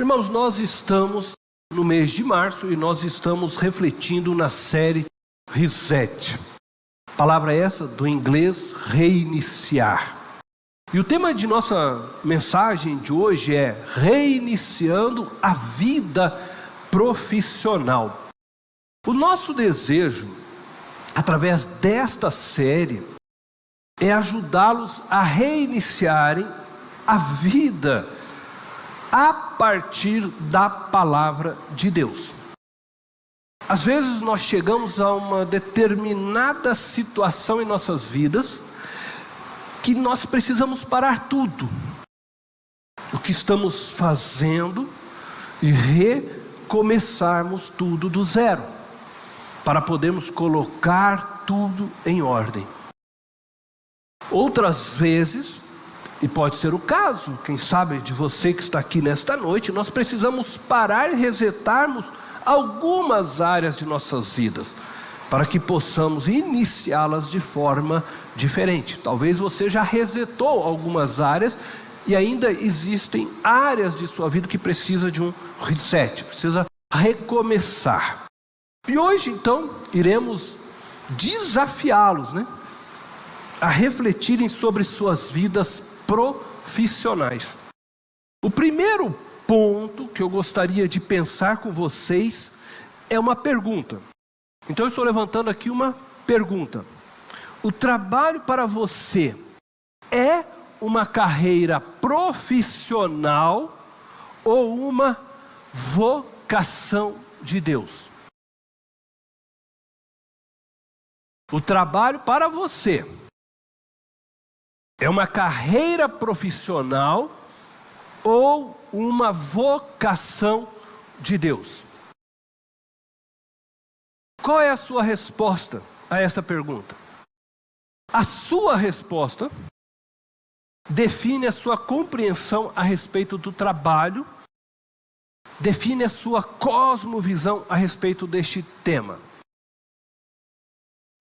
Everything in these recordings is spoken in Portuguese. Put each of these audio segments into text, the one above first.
Irmãos, nós estamos no mês de março e nós estamos refletindo na série Reset. Palavra essa do inglês reiniciar. E o tema de nossa mensagem de hoje é reiniciando a vida profissional. O nosso desejo, através desta série, é ajudá-los a reiniciarem a vida a partir da palavra de Deus. Às vezes nós chegamos a uma determinada situação em nossas vidas que nós precisamos parar tudo o que estamos fazendo e recomeçarmos tudo do zero, para podermos colocar tudo em ordem. Outras vezes, e pode ser o caso, quem sabe de você que está aqui nesta noite, nós precisamos parar e resetarmos algumas áreas de nossas vidas, para que possamos iniciá-las de forma diferente. Talvez você já resetou algumas áreas e ainda existem áreas de sua vida que precisa de um reset, precisa recomeçar. E hoje então iremos desafiá-los, a refletirem sobre suas vidas profissionais. O primeiro ponto que eu gostaria de pensar com vocês é uma pergunta. Então eu estou levantando aqui uma pergunta. O trabalho para você é uma carreira profissional ou uma vocação de Deus? O trabalho para você é uma carreira profissional ou uma vocação de Deus? Qual é a sua resposta a esta pergunta? A sua resposta define a sua compreensão a respeito do trabalho, define a sua cosmovisão a respeito deste tema.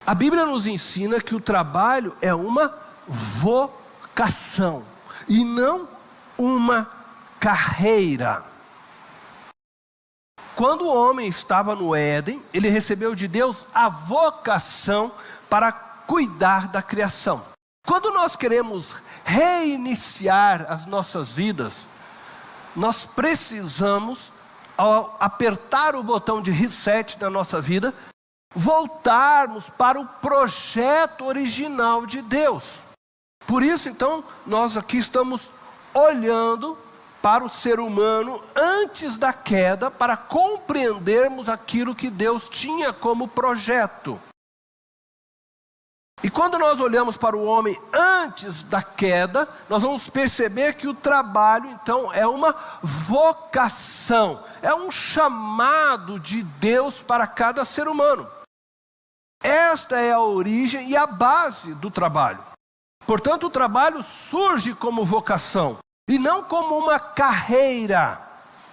A Bíblia nos ensina que o trabalho é uma vocação e não uma carreira. Quando o homem estava no Éden, ele recebeu de Deus a vocação para cuidar da criação. Quando nós queremos reiniciar as nossas vidas, nós precisamos, ao apertar o botão de reset na nossa vida, voltarmos para o projeto original de Deus. Por isso, então, nós aqui estamos olhando para o ser humano antes da queda, para compreendermos aquilo que Deus tinha como projeto. E quando nós olhamos para o homem antes da queda, nós vamos perceber que o trabalho, então, é uma vocação, é um chamado de Deus para cada ser humano. Esta é a origem e a base do trabalho. Portanto, o trabalho surge como vocação e não como uma carreira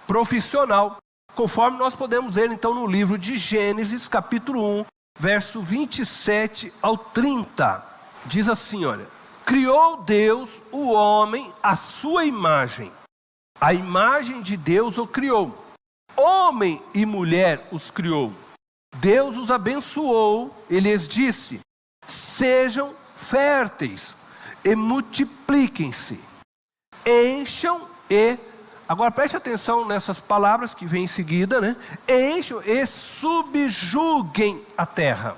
profissional, conforme nós podemos ver então no livro de Gênesis, capítulo 1, verso 27 ao 30. Diz assim, olha: criou Deus o homem à sua imagem. A imagem de Deus o criou. Homem e mulher os criou. Deus os abençoou e lhes disse: sejam férteis e multipliquem-se, encham e... Agora preste atenção nessas palavras que vêm em seguida, encham e subjuguem a terra,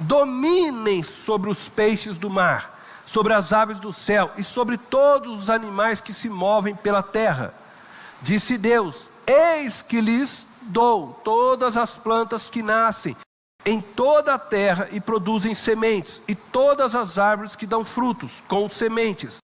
dominem sobre os peixes do mar, sobre as aves do céu e sobre todos os animais que se movem pela terra. Disse Deus: eis que lhes dou todas as plantas que nascem em toda a terra e produzem sementes, e todas as árvores que dão frutos com sementes.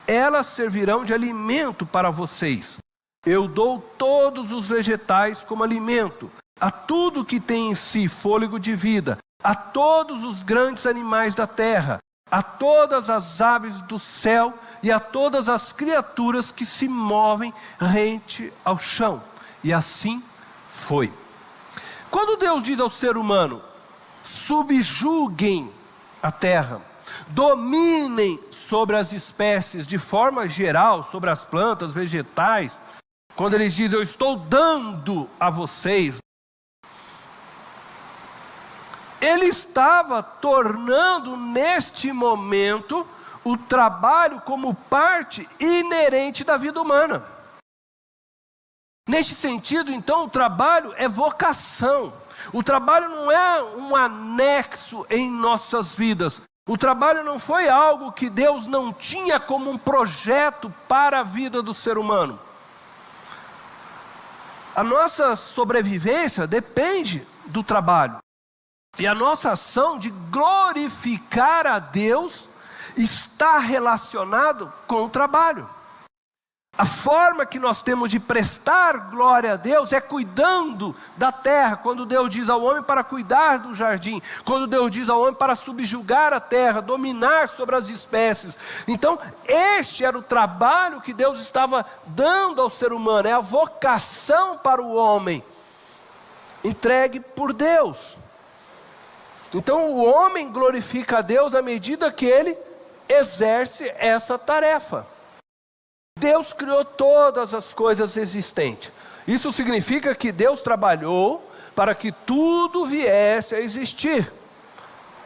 Elas servirão de alimento para vocês. Eu dou todos os vegetais como alimento, a tudo que tem em si fôlego de vida, a todos os grandes animais da terra, a todas as aves do céu e a todas as criaturas que se movem rente ao chão. E assim foi. Quando Deus diz ao ser humano: subjuguem a terra, dominem sobre as espécies de forma geral, sobre as plantas, vegetais, quando ele diz: eu estou dando a vocês, ele estava tornando neste momento o trabalho como parte inerente da vida humana. Neste sentido, então, o trabalho é vocação. O trabalho não é um anexo em nossas vidas. O trabalho não foi algo que Deus não tinha como um projeto para a vida do ser humano. A nossa sobrevivência depende do trabalho. E a nossa ação de glorificar a Deus está relacionado com o trabalho. A forma que nós temos de prestar glória a Deus é cuidando da terra. Quando Deus diz ao homem para cuidar do jardim, quando Deus diz ao homem para subjugar a terra, dominar sobre as espécies. Então, este era o trabalho que Deus estava dando ao ser humano, é a vocação para o homem, entregue por Deus. Então, o homem glorifica a Deus à medida que ele exerce essa tarefa. Deus criou todas as coisas existentes. Isso significa que Deus trabalhou para que tudo viesse a existir.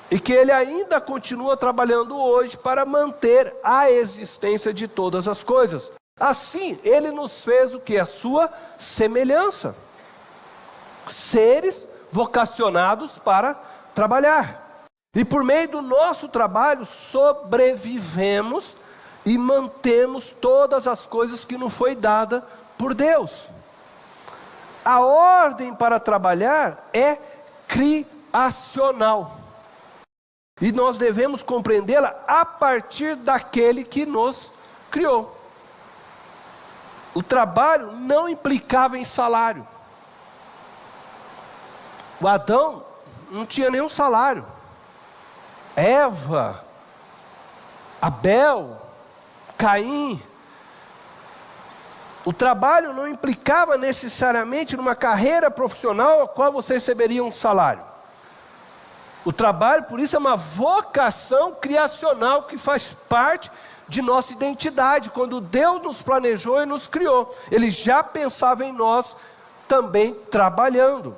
E que Ele ainda continua trabalhando hoje para manter a existência de todas as coisas. Assim, Ele nos fez o que? A sua semelhança. Seres vocacionados para trabalhar. E por meio do nosso trabalho sobrevivemos e mantemos todas as coisas que nos foi dada por Deus. A ordem para trabalhar é criacional. E nós devemos compreendê-la a partir daquele que nos criou. O trabalho não implicava em salário. O Adão não tinha nenhum salário. Eva, Abel, Caim. O trabalho não implicava necessariamente numa carreira profissional a qual você receberia um salário. O trabalho, por isso, é uma vocação criacional que faz parte de nossa identidade. Quando Deus nos planejou e nos criou, Ele já pensava em nós também trabalhando.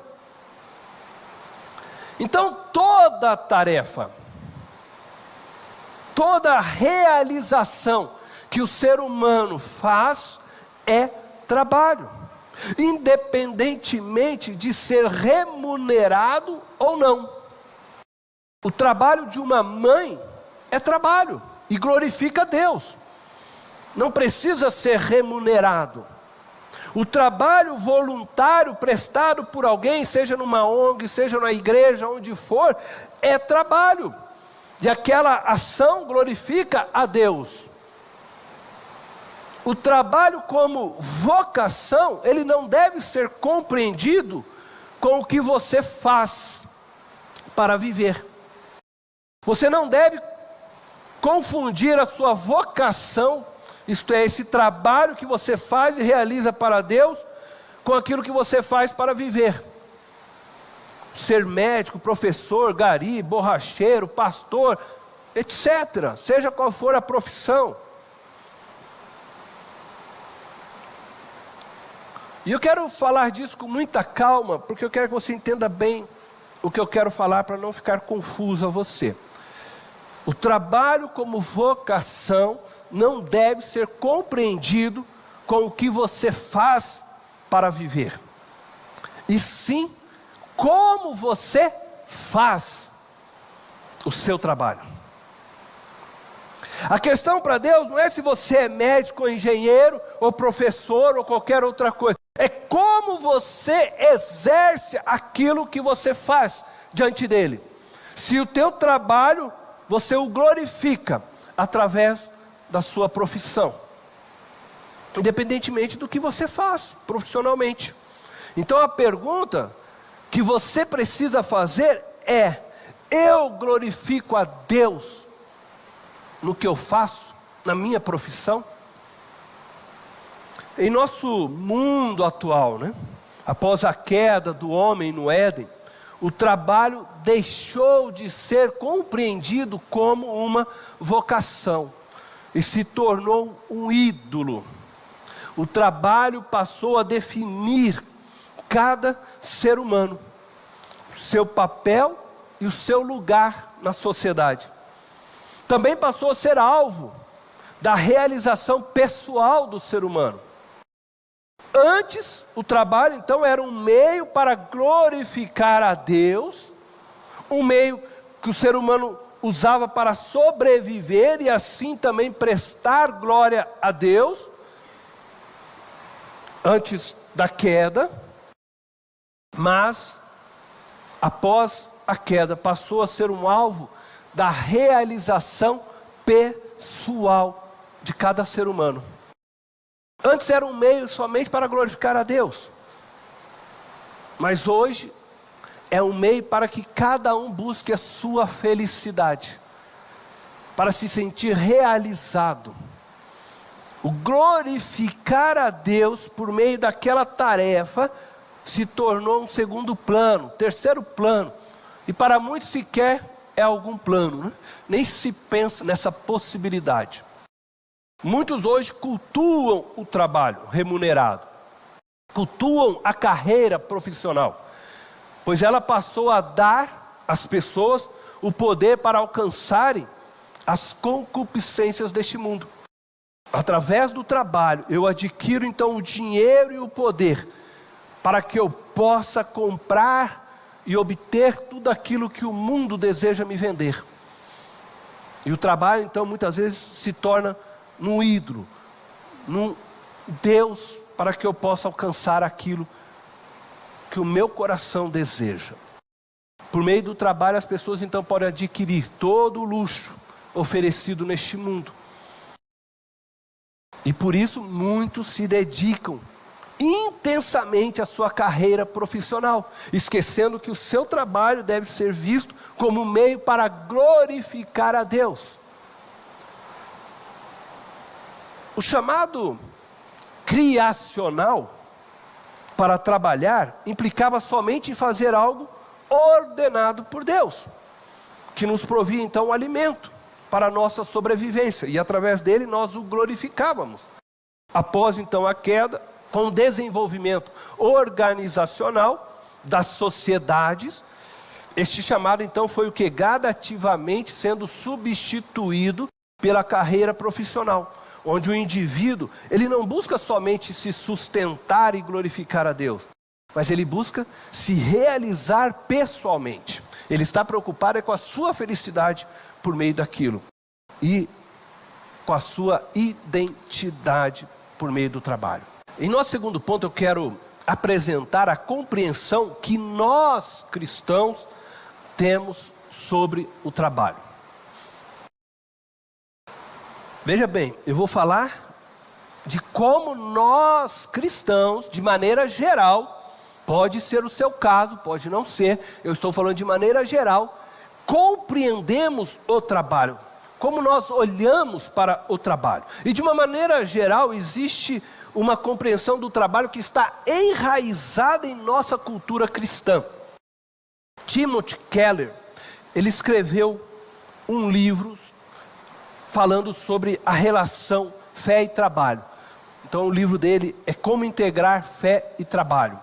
Então, toda tarefa, toda realização que o ser humano faz é trabalho, independentemente de ser remunerado ou não. O trabalho de uma mãe é trabalho e glorifica a Deus, não precisa ser remunerado. O trabalho voluntário prestado por alguém, seja numa ONG, seja na igreja, onde for, é trabalho, e aquela ação glorifica a Deus. O trabalho como vocação, ele não deve ser compreendido com o que você faz para viver. Você não deve confundir a sua vocação, isto é, esse trabalho que você faz e realiza para Deus, com aquilo que você faz para viver. Ser médico, professor, gari, borracheiro, pastor, etc. Seja qual for a profissão. E eu quero falar disso com muita calma, porque eu quero que você entenda bem o que eu quero falar para não ficar confuso a você. O trabalho como vocação não deve ser compreendido com o que você faz para viver, e sim como você faz o seu trabalho. A questão para Deus não é se você é médico, ou engenheiro, ou professor, ou qualquer outra coisa. É como você exerce aquilo que você faz diante dele. Se o teu trabalho, você o glorifica através da sua profissão, independentemente do que você faz profissionalmente. Então a pergunta que você precisa fazer é: eu glorifico a Deus no que eu faço, na minha profissão? Em nosso mundo atual, após a queda do homem no Éden, o trabalho deixou de ser compreendido como uma vocação e se tornou um ídolo. o trabalho passou a definir cada ser humano, o seu papel e o seu lugar na sociedade. Também passou a ser alvo da realização pessoal do ser humano. Antes, o trabalho então era um meio para glorificar a Deus, um meio que o ser humano usava para sobreviver e assim também prestar glória a Deus, antes da queda. Mas, após a queda, passou a ser um alvo da realização pessoal de cada ser humano. Antes era um meio somente para glorificar a Deus, mas hoje é um meio para que cada um busque a sua felicidade, para se sentir realizado. O glorificar a Deus por meio daquela tarefa se tornou um segundo plano, terceiro plano, e para muitos sequer é algum plano, né? Nem se pensa nessa possibilidade. Muitos hoje cultuam o trabalho remunerado, cultuam a carreira profissional, pois ela passou a dar às pessoas o poder para alcançarem as concupiscências deste mundo. Através do trabalho, eu adquiro então o dinheiro e o poder para que eu possa comprar e obter tudo aquilo que o mundo deseja me vender. E o trabalho então muitas vezes se torna num ídolo, num Deus, para que eu possa alcançar aquilo que o meu coração deseja. Por meio do trabalho as pessoas então podem adquirir todo o luxo oferecido neste mundo. E por isso muitos se dedicam intensamente à sua carreira profissional, esquecendo que o seu trabalho deve ser visto como um meio para glorificar a Deus. O chamado criacional para trabalhar implicava somente em fazer algo ordenado por Deus, que nos provia então o alimento para a nossa sobrevivência, e através dele nós o glorificávamos. Após então a queda, com o desenvolvimento organizacional das sociedades, este chamado então foi o que? Gradativamente sendo substituído pela carreira profissional, onde o indivíduo, ele não busca somente se sustentar e glorificar a Deus, mas ele busca se realizar pessoalmente. Ele está preocupado com a sua felicidade por meio daquilo, e com a sua identidade por meio do trabalho. Em nosso segundo ponto, eu quero apresentar a compreensão que nós cristãos temos sobre o trabalho. Veja bem, eu vou falar de como nós cristãos, de maneira geral, pode ser o seu caso, pode não ser, eu estou falando de maneira geral, compreendemos o trabalho, como nós olhamos para o trabalho. E de uma maneira geral existe uma compreensão do trabalho que está enraizada em nossa cultura cristã. Timothy Keller, ele escreveu um livro falando sobre a relação fé e trabalho. Então o livro dele é Como Integrar Fé e Trabalho.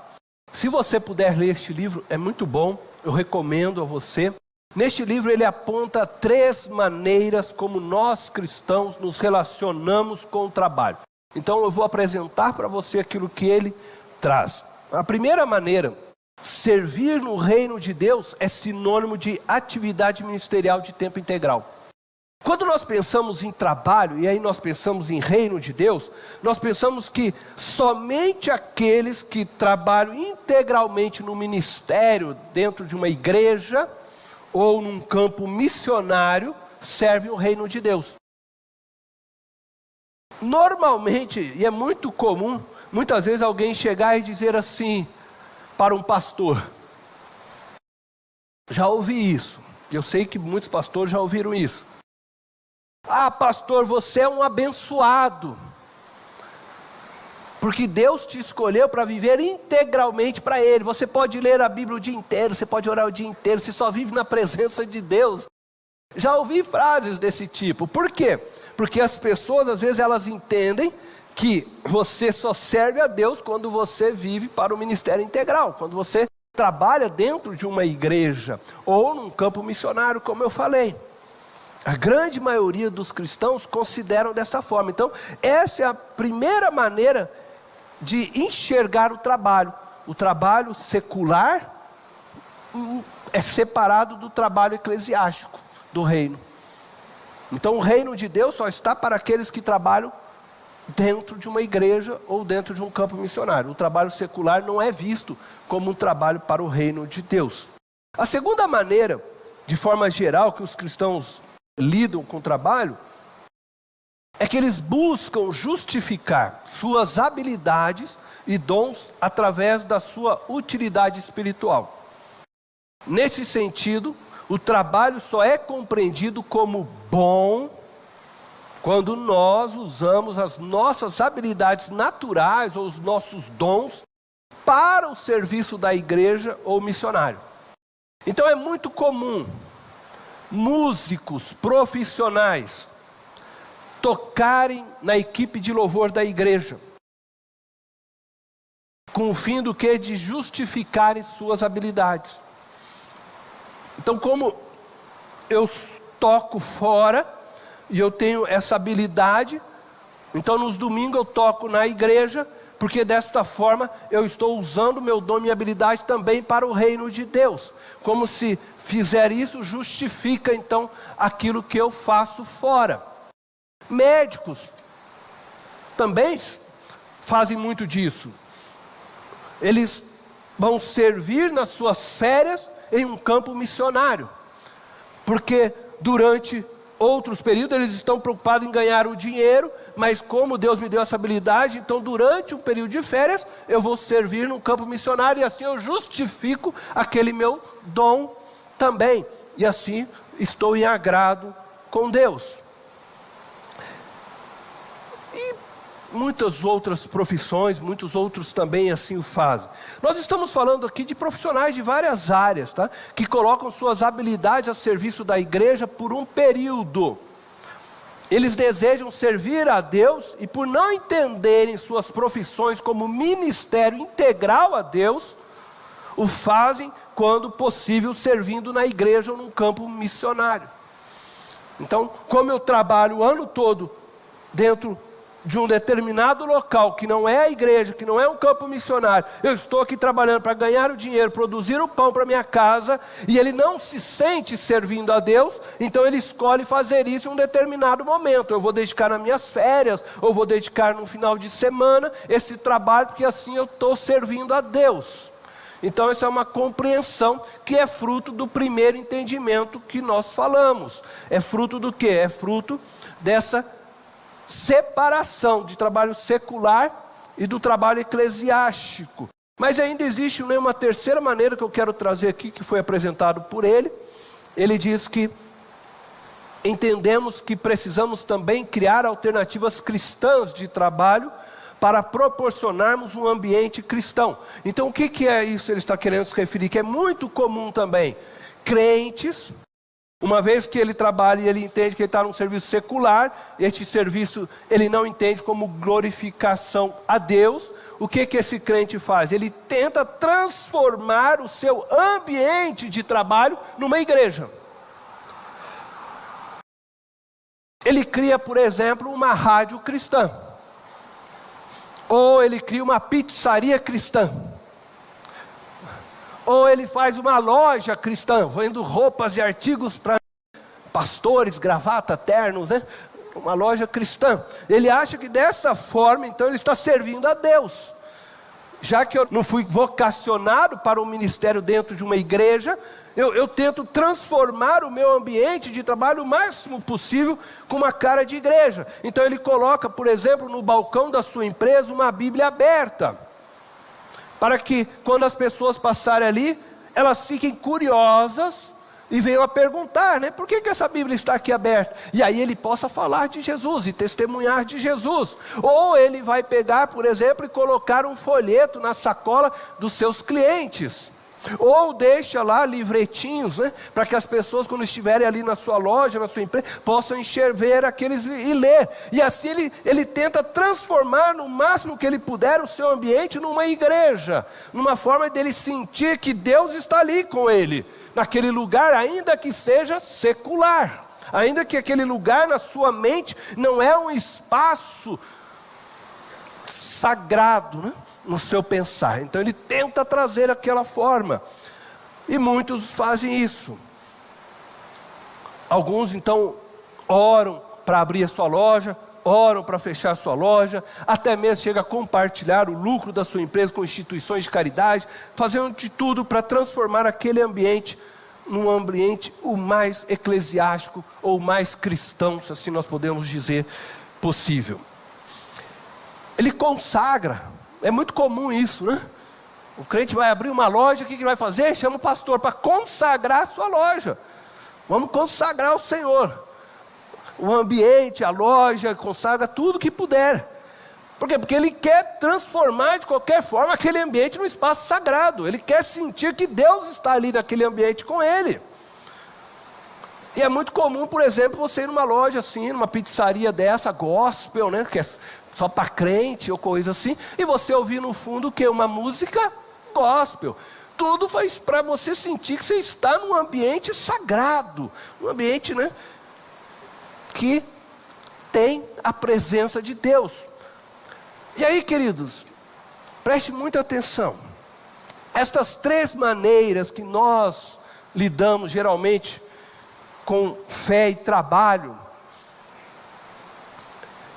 Se você puder ler este livro, é muito bom, eu recomendo a você. Neste livro ele aponta 3 maneiras como nós cristãos nos relacionamos com o trabalho. Então eu vou apresentar para você aquilo que ele traz. A primeira maneira, servir no reino de Deus é sinônimo de atividade ministerial de tempo integral. Quando nós pensamos em trabalho, e aí nós pensamos em reino de Deus, nós pensamos que somente aqueles que trabalham integralmente no ministério, dentro de uma igreja, ou num campo missionário, servem o reino de Deus. Normalmente, e é muito comum, muitas vezes alguém chegar e dizer assim para um pastor. Já ouvi isso, eu sei que muitos pastores já ouviram isso. Ah, pastor, você é um abençoado, porque Deus te escolheu para viver integralmente para Ele. Você pode ler a Bíblia o dia inteiro, você pode orar o dia inteiro, você só vive na presença de Deus. Já ouvi frases desse tipo. Por quê? Porque as pessoas às vezes elas entendem que você só serve a Deus quando você vive para o ministério integral, quando você trabalha dentro de uma igreja ou num campo missionário, como eu falei. A grande maioria dos cristãos consideram desta forma. Então, essa é a primeira maneira de enxergar o trabalho. O trabalho secular é separado do trabalho eclesiástico do reino. Então, o reino de Deus só está para aqueles que trabalham dentro de uma igreja ou dentro de um campo missionário. O trabalho secular não é visto como um trabalho para o reino de Deus. A segunda maneira, de forma geral, que os cristãos lidam com o trabalho, é que eles buscam justificar suas habilidades e dons através da sua utilidade espiritual. Nesse sentido, o trabalho só é compreendido como bom quando nós usamos as nossas habilidades naturais ou os nossos dons para o serviço da igreja ou missionário. Então é muito comum músicos profissionais tocarem na equipe de louvor da igreja, com o fim do que? De justificarem suas habilidades. Então, como eu toco fora e eu tenho essa habilidade, então nos domingos eu toco na igreja, porque desta forma eu estou usando meu dom e minha habilidade também para o reino de Deus. Como se fizer isso, justifica então aquilo que eu faço fora. Médicos também fazem muito disso. Eles vão servir nas suas férias em um campo missionário, porque durante outros períodos eles estão preocupados em ganhar o dinheiro, mas como Deus me deu essa habilidade, então durante um período de férias eu vou servir num campo missionário, e assim eu justifico aquele meu dom também, e assim estou em agrado com Deus. E muitas outras profissões, muitos outros também assim o fazem. Nós estamos falando aqui de profissionais de várias áreas, tá? Que colocam suas habilidades a serviço da igreja por um período. Eles desejam servir a Deus e, por não entenderem suas profissões como ministério integral a Deus, o fazem quando possível servindo na igreja ou num campo missionário. Então, como eu trabalho o ano todo dentro de um determinado local, que não é a igreja, que não é um campo missionário, eu estou aqui trabalhando para ganhar o dinheiro, produzir o pão para minha casa, e ele não se sente servindo a Deus, então ele escolhe fazer isso em um determinado momento. Eu vou dedicar nas minhas férias, ou vou dedicar no final de semana, esse trabalho, porque assim eu estou servindo a Deus. Então essa é uma compreensão que é fruto do primeiro entendimento que nós falamos. É fruto do quê? É fruto dessa separação de trabalho secular e do trabalho eclesiástico. Mas ainda existe uma terceira maneira que eu quero trazer aqui, que foi apresentado por ele. Ele diz que entendemos que precisamos também criar alternativas cristãs de trabalho para proporcionarmos um ambiente cristão. Então o que é isso que ele está querendo se referir? Que é muito comum também crentes, uma vez que ele trabalha e ele entende que ele está num serviço secular, este serviço ele não entende como glorificação a Deus, o que esse crente faz? Ele tenta transformar o seu ambiente de trabalho numa igreja. Ele cria, por exemplo, uma rádio cristã, ou ele cria uma pizzaria cristã, ou ele faz uma loja cristã, vendo roupas e artigos para pastores, gravata, ternos, né? Uma loja cristã. Ele acha que dessa forma, então, ele está servindo a Deus. Já que eu não fui vocacionado para um ministério dentro de uma igreja, eu tento transformar o meu ambiente de trabalho o máximo possível com uma cara de igreja. Então ele coloca, por exemplo, no balcão da sua empresa uma Bíblia aberta, para que quando as pessoas passarem ali, elas fiquem curiosas e venham a perguntar, né? Por que essa Bíblia está aqui aberta? E aí ele possa falar de Jesus e testemunhar de Jesus. Ou ele vai pegar, por exemplo, e colocar um folheto na sacola dos seus clientes. Ou deixa lá livretinhos, né, para que as pessoas, quando estiverem ali na sua loja, na sua empresa, possam ver aqueles e ler. E assim ele tenta transformar no máximo que ele puder o seu ambiente numa igreja, numa forma dele sentir que Deus está ali com ele, naquele lugar, ainda que seja secular, ainda que aquele lugar na sua mente não é um espaço sagrado, né, no seu pensar. Então ele tenta trazer aquela forma, e muitos fazem isso. Alguns então oram para abrir a sua loja, oram para fechar a sua loja, até mesmo chega a compartilhar o lucro da sua empresa com instituições de caridade, fazendo de tudo para transformar aquele ambiente num ambiente o mais eclesiástico ou mais cristão, se assim nós podemos dizer, possível. Ele consagra, é muito comum isso, né? O crente vai abrir uma loja, o que ele vai fazer? Chama o pastor para consagrar a sua loja. Vamos consagrar ao Senhor o ambiente, a loja, consagra tudo que puder. Por quê? Porque ele quer transformar de qualquer forma aquele ambiente num espaço sagrado. Ele quer sentir que Deus está ali naquele ambiente com ele. E é muito comum, por exemplo, você ir numa loja assim, numa pizzaria dessa, gospel, né, que é só para crente ou coisa assim, e você ouvir no fundo o quê? Uma música gospel. Tudo faz para você sentir que você está num ambiente sagrado, um ambiente, né, que tem a presença de Deus. E aí, queridos, preste muita atenção. Estas três maneiras que nós lidamos geralmente com fé e trabalho,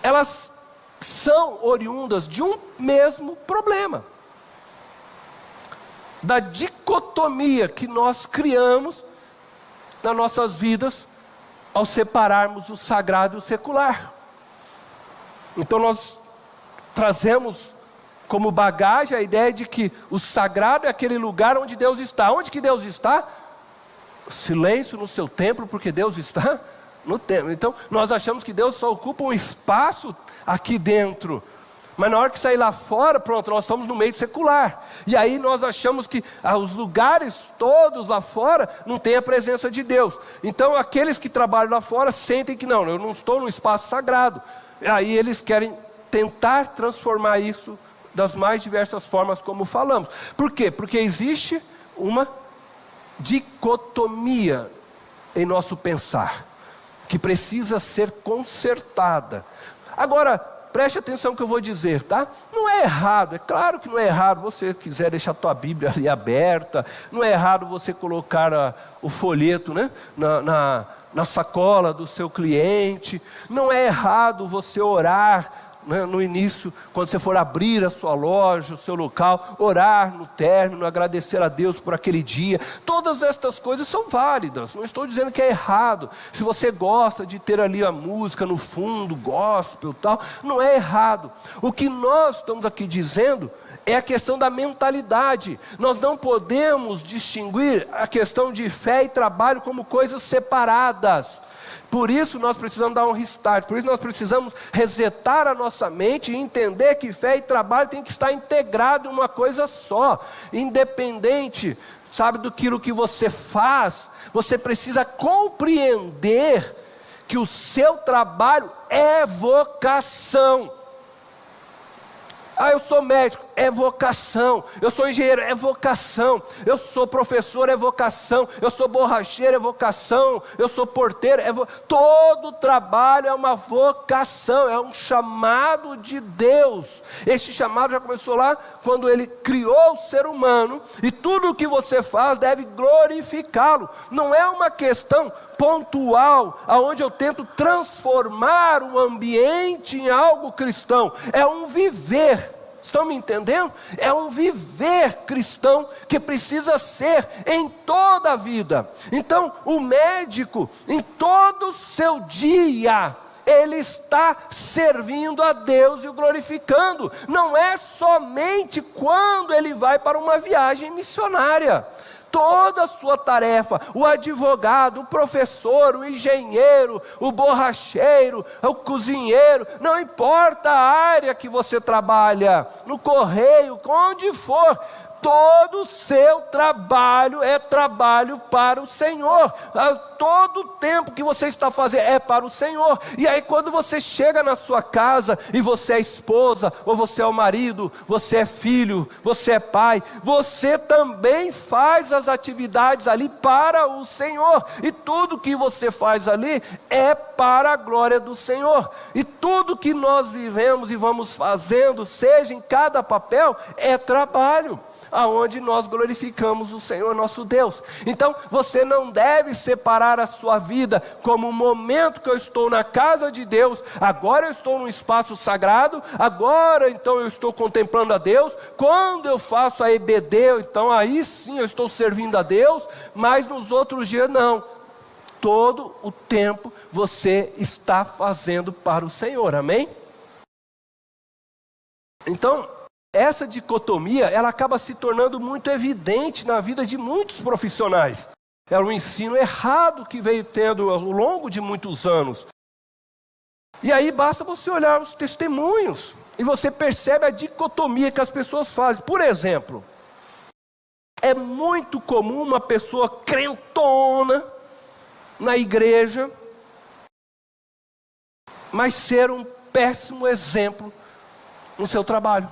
elas são oriundas de um mesmo problema, da dicotomia que nós criamos nas nossas vidas ao separarmos o sagrado e o secular. Então nós trazemos como bagagem a ideia de que o sagrado é aquele lugar onde Deus está. Onde que Deus está? Silêncio no seu templo, porque Deus está no templo. Então nós achamos que Deus só ocupa um espaço aqui dentro, mas na hora que sair lá fora, pronto, nós estamos no meio secular. E aí nós achamos que os lugares todos lá fora não tem a presença de Deus. Então aqueles que trabalham lá fora sentem que não, eu não estou no espaço sagrado. E aí eles querem tentar transformar isso das mais diversas formas, como falamos. Por quê? Porque existe uma dicotomia em nosso pensar, que precisa ser consertada. Agora, preste atenção no que eu vou dizer, tá? Não é errado, é claro que não é errado você quiser deixar a tua Bíblia ali aberta, não é errado você colocar o folheto, né, na sacola do seu cliente, não é errado você orar, né, no início, quando você for abrir a sua loja, o seu local, orar no término, agradecer a Deus por aquele dia. Todas estas coisas são válidas, não estou dizendo que é errado. Se você gosta de ter ali a música no fundo, gospel e tal, não é errado. O que nós estamos aqui dizendo é a questão da mentalidade. Nós não podemos distinguir a questão de fé e trabalho como coisas separadas. Por isso nós precisamos dar um restart, por isso nós precisamos resetar a nossa mente e entender que fé e trabalho tem que estar integrado em uma coisa só, independente, sabe, do que você faz. Você precisa compreender que o seu trabalho é vocação. Eu sou médico, é vocação. Eu sou engenheiro, é vocação. Eu sou professor, é vocação. Eu sou borracheiro, é vocação. Eu sou porteiro, todo trabalho é uma vocação, é um chamado de Deus. Este chamado já começou lá quando Ele criou o ser humano, e tudo o que você faz deve glorificá-lo. Não é uma questão pontual, aonde eu tento transformar o ambiente em algo cristão. É um viver. Estão me entendendo? É um viver cristão que precisa ser em toda a vida. Então, o médico, em todo o seu dia, ele está servindo a Deus e o glorificando. Não é somente quando ele vai para uma viagem missionária. toda a sua tarefa. O advogado, o professor, o engenheiro, o borracheiro, o cozinheiro, não importa a área que você trabalha, no correio, onde for, todo o seu trabalho é trabalho para o Senhor. Todo o tempo que você está fazendo é para o Senhor. E aí quando você chega na sua casa, e você é esposa, ou você é o marido, você é filho, você é pai, você também faz as atividades ali para o Senhor. E tudo que você faz ali é para a glória do Senhor. E tudo que nós vivemos e vamos fazendo, seja em cada papel, é trabalho, aonde nós glorificamos o Senhor nosso Deus. Então você não deve separar a sua vida como um momento que eu estou na casa de Deus, agora eu estou num espaço sagrado, agora então eu estou contemplando a Deus. Quando eu faço a EBD, então aí sim eu estou servindo a Deus, mas nos outros dias não. Todo o tempo você está fazendo para o Senhor, amém? Então essa dicotomia, ela acaba se tornando muito evidente na vida de muitos profissionais. É um ensino errado que veio tendo ao longo de muitos anos. E aí basta você olhar os testemunhos e você percebe a dicotomia que as pessoas fazem. Por exemplo, é muito comum uma pessoa crentona na igreja, mas ser um péssimo exemplo no seu trabalho.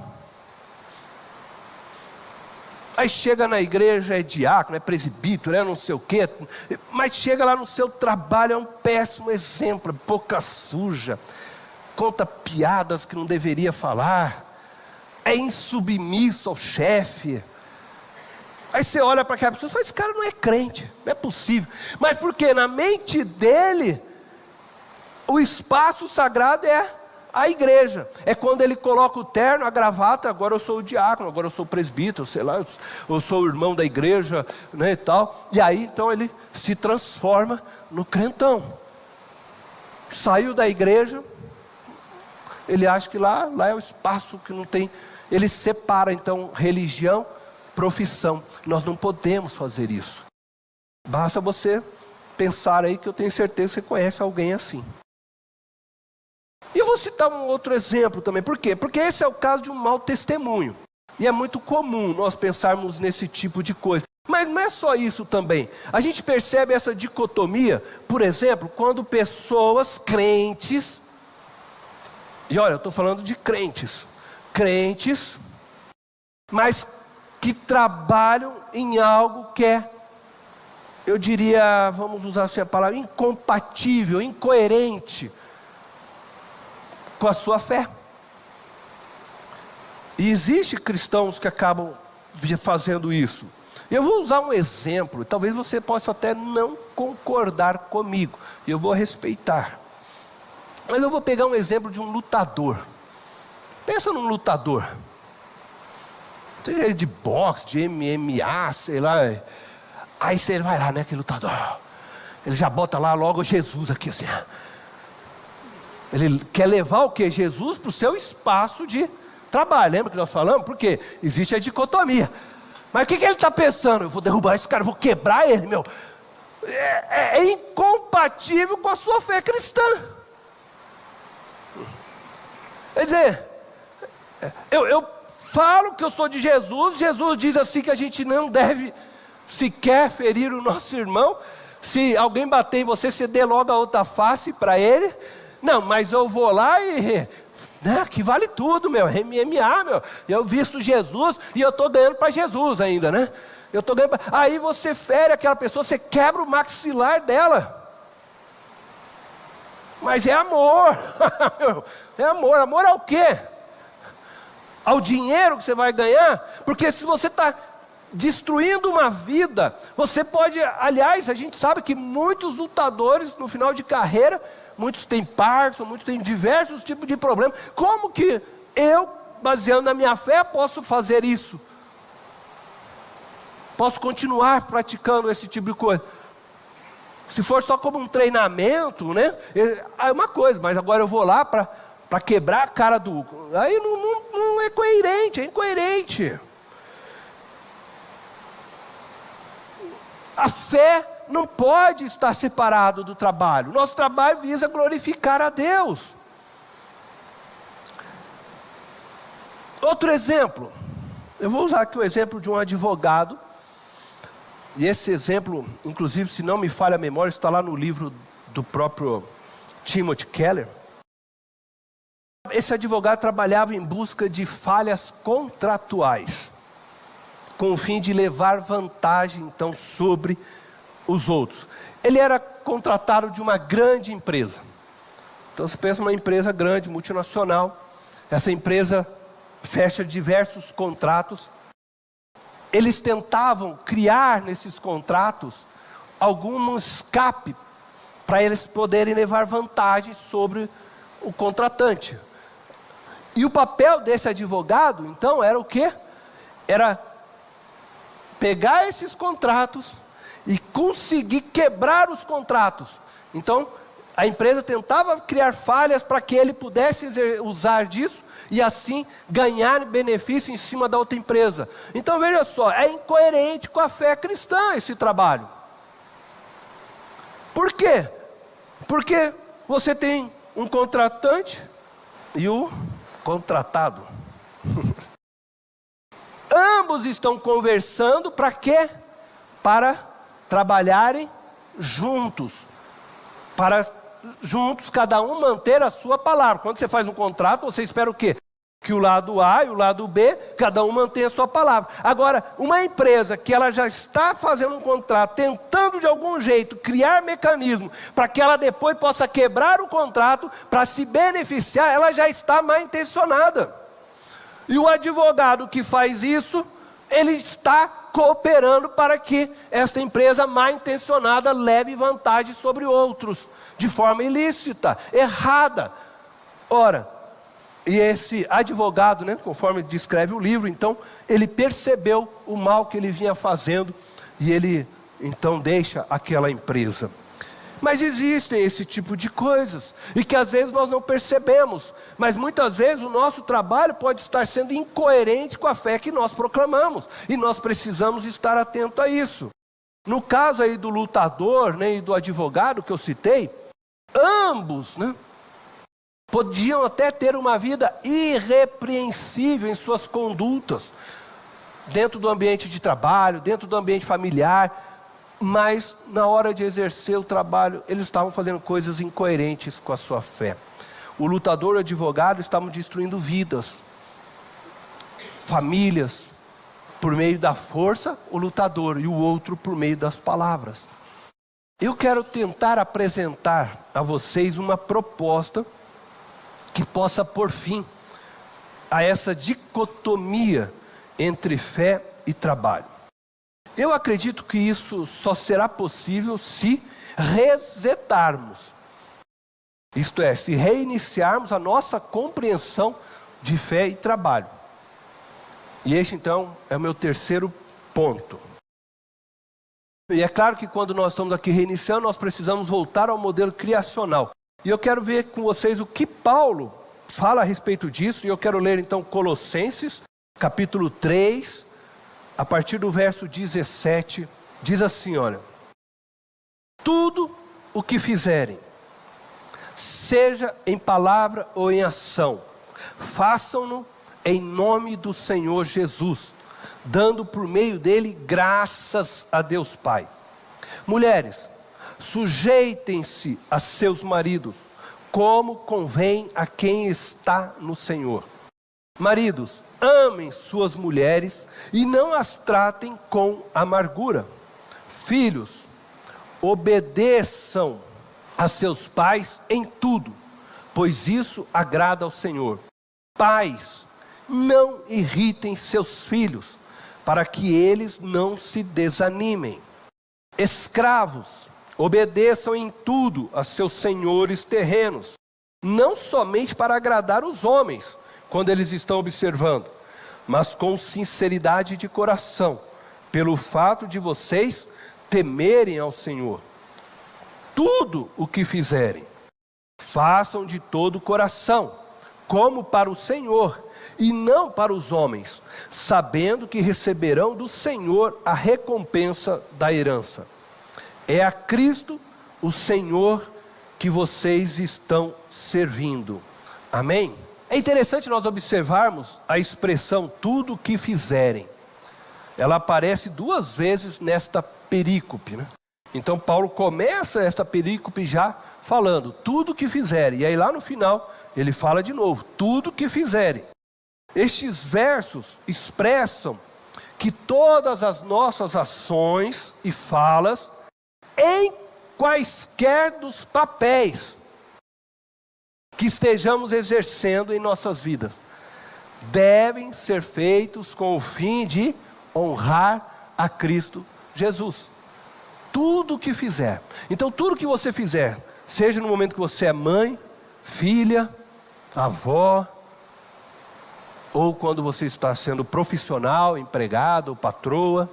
Aí chega na igreja, é diácono, é presbítero, é não sei o quê, mas chega lá no seu trabalho, é um péssimo exemplo, boca suja, conta piadas que não deveria falar, é insubmisso ao chefe. Aí você olha para aquela pessoa e fala, esse cara não é crente, não é possível. Mas porque na mente dele, o espaço sagrado é a igreja. É quando ele coloca o terno, a gravata, agora eu sou o diácono, agora eu sou o presbítero, sei lá, eu sou o irmão da igreja, né, e tal. E aí então ele se transforma no crentão. Saiu da igreja, ele acha que lá é o espaço que não tem. Ele separa então religião, profissão. Nós não podemos fazer isso. Basta você pensar aí, que eu tenho certeza que você conhece alguém assim. E eu vou citar um outro exemplo também. Por quê? Porque esse é o caso de um mau testemunho. E é muito comum nós pensarmos nesse tipo de coisa. Mas não é só isso também. A gente percebe essa dicotomia, por exemplo, quando pessoas crentes, e olha, eu estou falando de crentes, mas que trabalham em algo que é, eu diria, vamos usar assim a palavra, incompatível, incoerente com a sua fé. E existem cristãos que acabam fazendo isso. Eu vou usar um exemplo, talvez você possa até não concordar comigo, e eu vou respeitar. Mas eu vou pegar um exemplo de um lutador. Pensa num lutador, seja ele de boxe, de MMA, sei lá. Aí você vai lá, né, aquele lutador, ele já bota lá logo Jesus aqui assim. Ele quer levar o quê? Jesus para o seu espaço de trabalho. Lembra que nós falamos? Porque existe a dicotomia. Mas o que ele está pensando? Eu vou derrubar esse cara, eu vou quebrar ele, meu. É incompatível com a sua fé cristã. Quer dizer, eu falo que eu sou de Jesus. Jesus diz assim que a gente não deve sequer ferir o nosso irmão. Se alguém bater em você, você dê logo a outra face para ele. Não, mas eu vou lá e, né, que vale tudo, meu, MMA, meu. Eu visto Jesus e eu estou ganhando para Jesus ainda, né? Eu estou ganhando Aí você fere aquela pessoa, você quebra o maxilar dela. Mas é amor. É amor. Amor ao quê? Ao dinheiro que você vai ganhar? Porque se você está destruindo uma vida, você pode, aliás, a gente sabe que muitos lutadores no final de carreira, muitos têm Parkinson, muitos têm diversos tipos de problemas. Como que eu, baseando na minha fé, posso fazer isso? Posso continuar praticando esse tipo de coisa? Se for só como um treinamento, né? É uma coisa, mas agora eu vou lá para quebrar a cara do... Aí não é coerente, é incoerente. A fé não pode estar separado do trabalho. Nosso trabalho visa glorificar a Deus. Outro exemplo, eu vou usar aqui o exemplo de um advogado, e esse exemplo, inclusive, se não me falha a memória, está lá no livro do próprio Timothy Keller. Esse advogado trabalhava em busca de falhas contratuais, com o fim de levar vantagem, então, sobre os outros. Ele era contratado de uma grande empresa. Então, você pensa numa empresa grande, multinacional. Essa empresa fecha diversos contratos. Eles tentavam criar nesses contratos algum escape para eles poderem levar vantagem sobre o contratante. E o papel desse advogado, então, era o quê? Era pegar esses contratos e conseguir quebrar os contratos. Então, a empresa tentava criar falhas para que ele pudesse usar disso e assim ganhar benefício em cima da outra empresa. Então veja só, é incoerente com a fé cristã esse trabalho. Por quê? Porque você tem um contratante e o contratado. Ambos estão conversando para quê? Para trabalharem juntos. Para juntos, cada um manter a sua palavra. Quando você faz um contrato, você espera o quê? Que o lado A e o lado B, cada um mantenha a sua palavra. Agora, uma empresa que ela já está fazendo um contrato, tentando de algum jeito criar mecanismo para que ela depois possa quebrar o contrato, para se beneficiar, ela já está mal intencionada. E o advogado que faz isso, ele está cooperando para que esta empresa mal intencionada leve vantagem sobre outros, de forma ilícita, errada. Ora, e esse advogado, conforme descreve o livro, então, ele percebeu o mal que ele vinha fazendo, e ele, então, deixa aquela empresa. Mas existem esse tipo de coisas, e que às vezes nós não percebemos, mas muitas vezes o nosso trabalho pode estar sendo incoerente com a fé que nós proclamamos, e nós precisamos estar atento a isso. No caso aí do lutador, e do advogado que eu citei, ambos, podiam até ter uma vida irrepreensível em suas condutas, dentro do ambiente de trabalho, dentro do ambiente familiar, mas na hora de exercer o trabalho, eles estavam fazendo coisas incoerentes com a sua fé. O lutador e o advogado estavam destruindo vidas, famílias, por meio da força, o lutador, e o outro por meio das palavras. Eu quero tentar apresentar a vocês uma proposta que possa pôr fim a essa dicotomia entre fé e trabalho. Eu acredito que isso só será possível se resetarmos. Isto é, se reiniciarmos a nossa compreensão de fé e trabalho. E este então é o meu terceiro ponto. E é claro que quando nós estamos aqui reiniciando, nós precisamos voltar ao modelo criacional. E eu quero ver com vocês o que Paulo fala a respeito disso. E eu quero ler então Colossenses, capítulo 3, a partir do verso 17, diz assim, olha: tudo o que fizerem, seja em palavra ou em ação, façam-no em nome do Senhor Jesus, dando por meio dele graças a Deus Pai. Mulheres, sujeitem-se a seus maridos, como convém a quem está no Senhor. Maridos, amem suas mulheres e não as tratem com amargura. Filhos, obedeçam a seus pais em tudo, pois isso agrada ao Senhor. Pais, não irritem seus filhos, para que eles não se desanimem. Escravos, obedeçam em tudo a seus senhores terrenos, não somente para agradar os homens, quando eles estão observando, mas com sinceridade de coração, pelo fato de vocês temerem ao Senhor. Tudo o que fizerem, façam de todo o coração, como para o Senhor, e não para os homens, sabendo que receberão do Senhor a recompensa da herança. É a Cristo, o Senhor, que vocês estão servindo. Amém? É interessante nós observarmos a expressão tudo o que fizerem. Ela aparece 2 vezes nesta perícope, né? Então Paulo começa esta perícope já falando tudo o que fizerem. E aí lá no final ele fala de novo, tudo o que fizerem. Estes versos expressam que todas as nossas ações e falas, em quaisquer dos papéis que estejamos exercendo em nossas vidas, devem ser feitos com o fim de honrar a Cristo Jesus. Tudo o que fizer. Então tudo que você fizer, seja no momento que você é mãe, filha, avó, ou quando você está sendo profissional, empregado, patroa,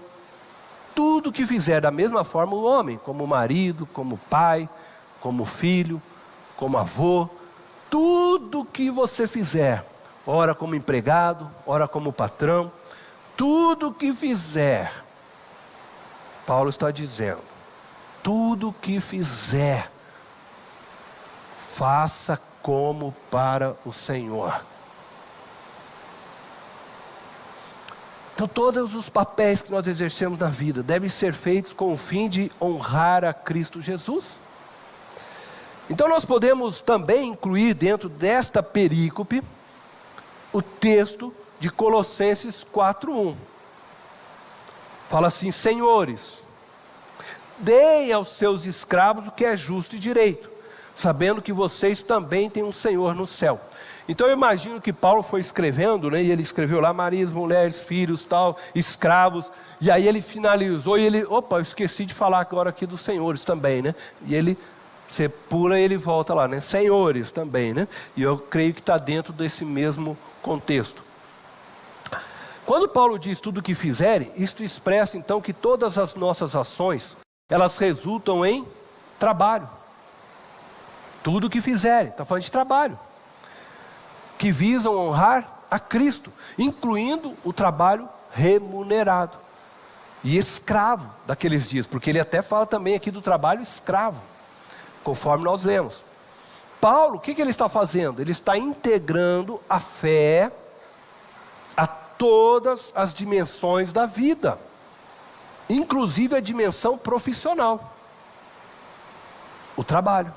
tudo que fizer da mesma forma o homem, como marido, como pai, como filho, como avô, tudo que você fizer, ora como empregado, ora como patrão, tudo que fizer, Paulo está dizendo, tudo que fizer, faça como para o Senhor. Então todos os papéis que nós exercemos na vida devem ser feitos com o fim de honrar a Cristo Jesus. Então nós podemos também incluir dentro desta perícope o texto de Colossenses 4:1. Fala assim: senhores, deem aos seus escravos o que é justo e direito, sabendo que vocês também têm um Senhor no céu. Então eu imagino que Paulo foi escrevendo, né, e ele escreveu lá maridos, mulheres, filhos, tal, escravos, e aí ele finalizou e ele, eu esqueci de falar agora aqui dos senhores também, né? E ele, você pula e ele volta lá, né? Senhores também, né? E eu creio que está dentro desse mesmo contexto. Quando Paulo diz tudo o que fizerem, isto expressa então que todas as nossas ações, elas resultam em trabalho. Tudo o que fizerem, está falando de trabalho, que visam honrar a Cristo, incluindo o trabalho remunerado e escravo daqueles dias, porque ele até fala também aqui do trabalho escravo, conforme nós lemos. Paulo, o que ele está fazendo? Ele está integrando a fé a todas as dimensões da vida, inclusive a dimensão profissional, o trabalho.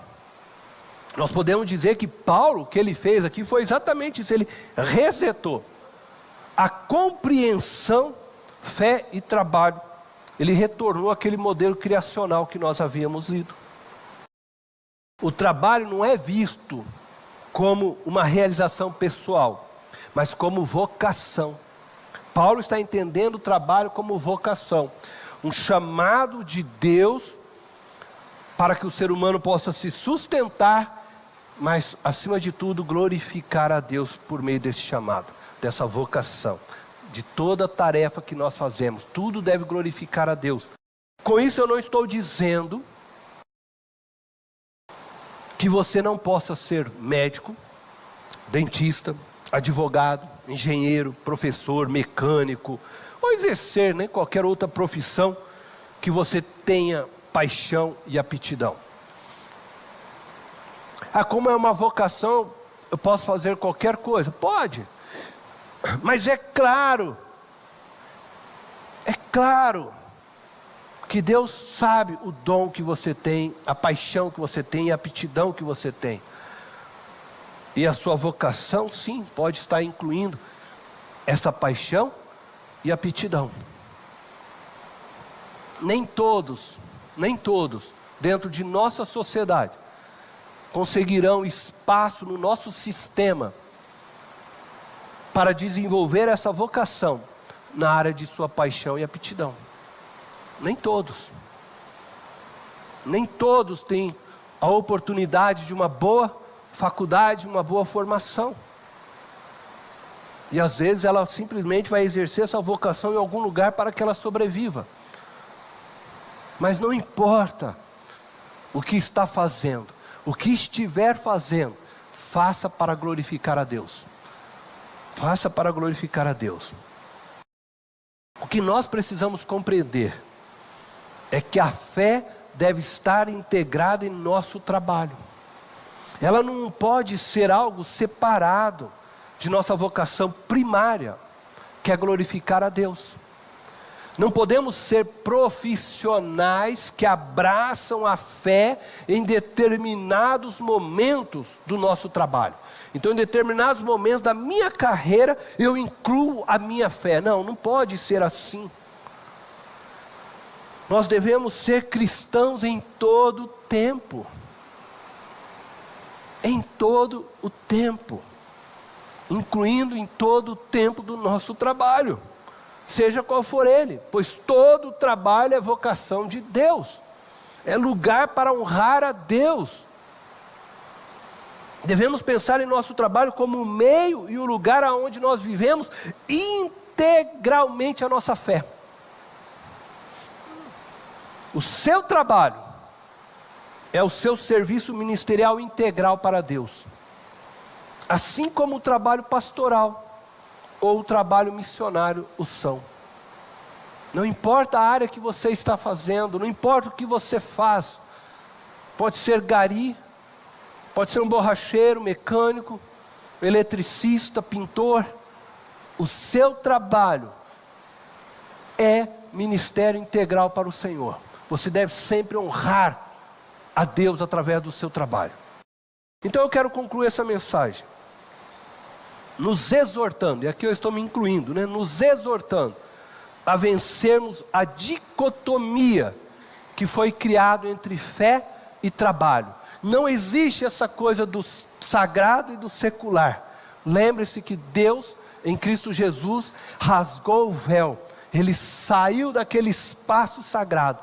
Nós podemos dizer que Paulo, o que ele fez aqui foi exatamente isso, ele resetou a compreensão, fé e trabalho, ele retornou àquele modelo criacional que nós havíamos lido. O trabalho não é visto como uma realização pessoal, mas como vocação. Paulo está entendendo o trabalho como vocação, um chamado de Deus para que o ser humano possa se sustentar, mas acima de tudo glorificar a Deus por meio desse chamado, dessa vocação, de toda tarefa que nós fazemos, tudo deve glorificar a Deus. Com isso eu não estou dizendo que você não possa ser médico, dentista, advogado, engenheiro, professor, mecânico, ou exercer, né, qualquer outra profissão que você tenha paixão e aptidão. Como é uma vocação, eu posso fazer qualquer coisa? Pode, mas é claro que Deus sabe o dom que você tem, a paixão que você tem e a aptidão que você tem. E a sua vocação, sim, pode estar incluindo esta paixão e aptidão. Nem todos, dentro de nossa sociedade, conseguirão espaço no nosso sistema para desenvolver essa vocação na área de sua paixão e aptidão. Nem todos têm a oportunidade de uma boa faculdade, uma boa formação. E às vezes ela simplesmente vai exercer essa vocação em algum lugar para que ela sobreviva. Mas não importa o que está fazendo, o que estiver fazendo, faça para glorificar a Deus. Faça para glorificar a Deus. O que nós precisamos compreender é que a fé deve estar integrada em nosso trabalho. Ela não pode ser algo separado de nossa vocação primária, que é glorificar a Deus. Não podemos ser profissionais que abraçam a fé em determinados momentos do nosso trabalho. Então, em determinados momentos da minha carreira, eu incluo a minha fé. Não, não pode ser assim. Nós devemos ser cristãos em todo o tempo. Em todo o tempo. Incluindo em todo o tempo do nosso trabalho. Seja qual for ele, pois todo trabalho é vocação de Deus, é lugar para honrar a Deus. Devemos pensar em nosso trabalho como o meio e o lugar aonde nós vivemos integralmente a nossa fé. O seu trabalho é o seu serviço ministerial integral para Deus, assim como o trabalho pastoral ou o trabalho missionário o são. Não importa a área que você está fazendo, não importa o que você faz, pode ser gari, pode ser um borracheiro, mecânico, eletricista, pintor, o seu trabalho é ministério integral para o Senhor. Você deve sempre honrar a Deus através do seu trabalho. Então eu quero concluir essa mensagem nos exortando, e aqui eu estou me incluindo, nos exortando a vencermos a dicotomia que foi criada entre fé e trabalho. Não existe essa coisa do sagrado e do secular. Lembre-se que Deus, em Cristo Jesus, rasgou o véu. Ele saiu daquele espaço sagrado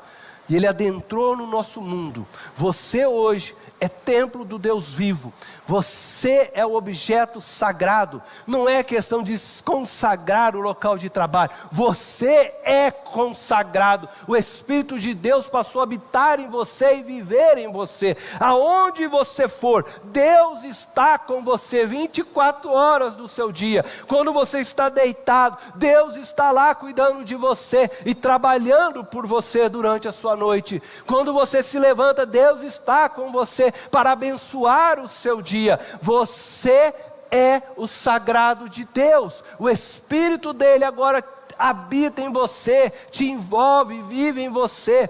e Ele adentrou no nosso mundo. Você hoje é templo do Deus vivo. Você é o objeto sagrado. Não é questão de consagrar o local de trabalho. Você é consagrado. O Espírito de Deus passou a habitar em você e viver em você. Aonde você for, Deus está com você 24 horas do seu dia. Quando você está deitado, Deus está lá cuidando de você e trabalhando por você durante a sua noite. Quando você se levanta, Deus está com você para abençoar o seu dia. Você é o sagrado de Deus. O Espírito dele agora habita em você, te envolve, vive em você.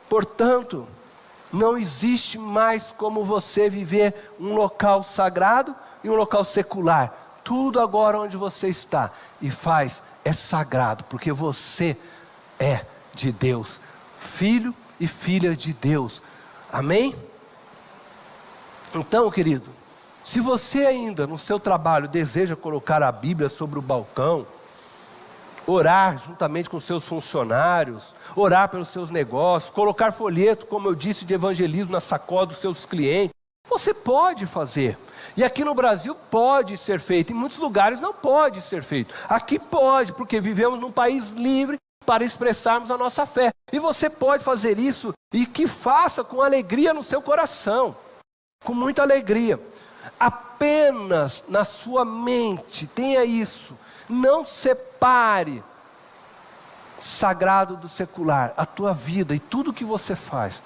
Portanto, não existe mais como você viver um local sagrado e um local secular. Tudo agora onde você está e faz é sagrado, porque você é de Deus, filho e filha de Deus. Amém? Então, querido, se você ainda no seu trabalho deseja colocar a Bíblia sobre o balcão, orar juntamente com seus funcionários, orar pelos seus negócios, colocar folheto, como eu disse, de evangelismo na sacola dos seus clientes, você pode fazer. E aqui no Brasil pode ser feito, em muitos lugares não pode ser feito. Aqui pode, porque vivemos num país livre para expressarmos a nossa fé. E você pode fazer isso e que faça com alegria no seu coração. Com muita alegria. Apenas na sua mente, tenha isso. Não separe sagrado do secular. A tua vida e tudo que você faz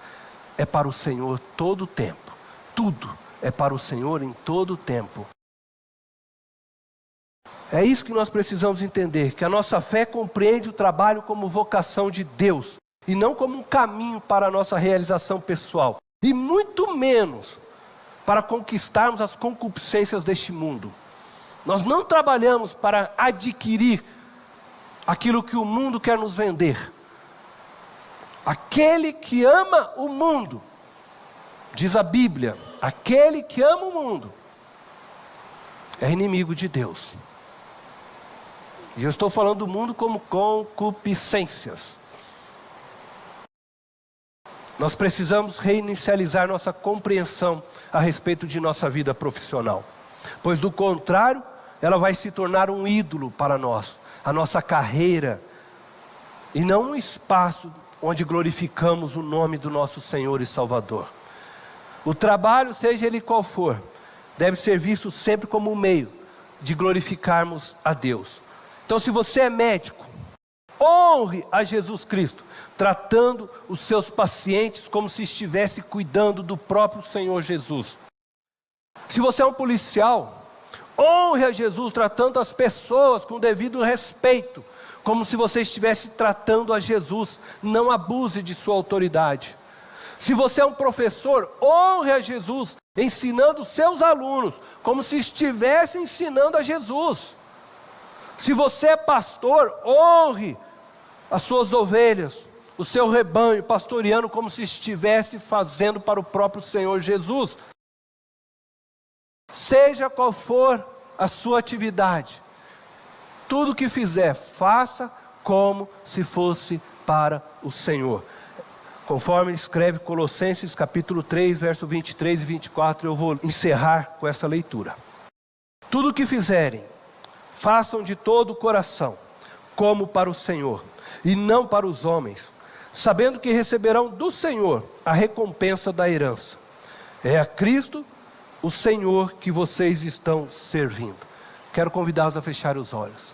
é para o Senhor todo o tempo. Tudo é para o Senhor em todo o tempo. É isso que nós precisamos entender, que a nossa fé compreende o trabalho como vocação de Deus, e não como um caminho para a nossa realização pessoal, e muito menos para conquistarmos as concupiscências deste mundo. Nós não trabalhamos para adquirir aquilo que o mundo quer nos vender. Aquele que ama o mundo, diz a Bíblia, aquele que ama o mundo é inimigo de Deus. E eu estou falando do mundo como concupiscências. Nós precisamos reinicializar nossa compreensão a respeito de nossa vida profissional. Pois do contrário, ela vai se tornar um ídolo para nós. A nossa carreira. E não um espaço onde glorificamos o nome do nosso Senhor e Salvador. O trabalho, seja ele qual for, deve ser visto sempre como um meio de glorificarmos a Deus. Então, se você é médico, honre a Jesus Cristo, tratando os seus pacientes como se estivesse cuidando do próprio Senhor Jesus. Se você é um policial, honre a Jesus, tratando as pessoas com devido respeito, como se você estivesse tratando a Jesus. Não abuse de sua autoridade. Se você é um professor, honre a Jesus, ensinando os seus alunos, como se estivesse ensinando a Jesus. Se você é pastor, honre as suas ovelhas, o seu rebanho, pastoreando como se estivesse fazendo para o próprio Senhor Jesus. Seja qual for a sua atividade, tudo que fizer, faça como se fosse para o Senhor. Conforme escreve Colossenses capítulo 3, verso 23 e 24, eu vou encerrar com essa leitura. Tudo que fizerem, façam de todo o coração, como para o Senhor, e não para os homens, sabendo que receberão do Senhor a recompensa da herança. É a Cristo, o Senhor, que vocês estão servindo. Quero convidá-los a fechar os olhos.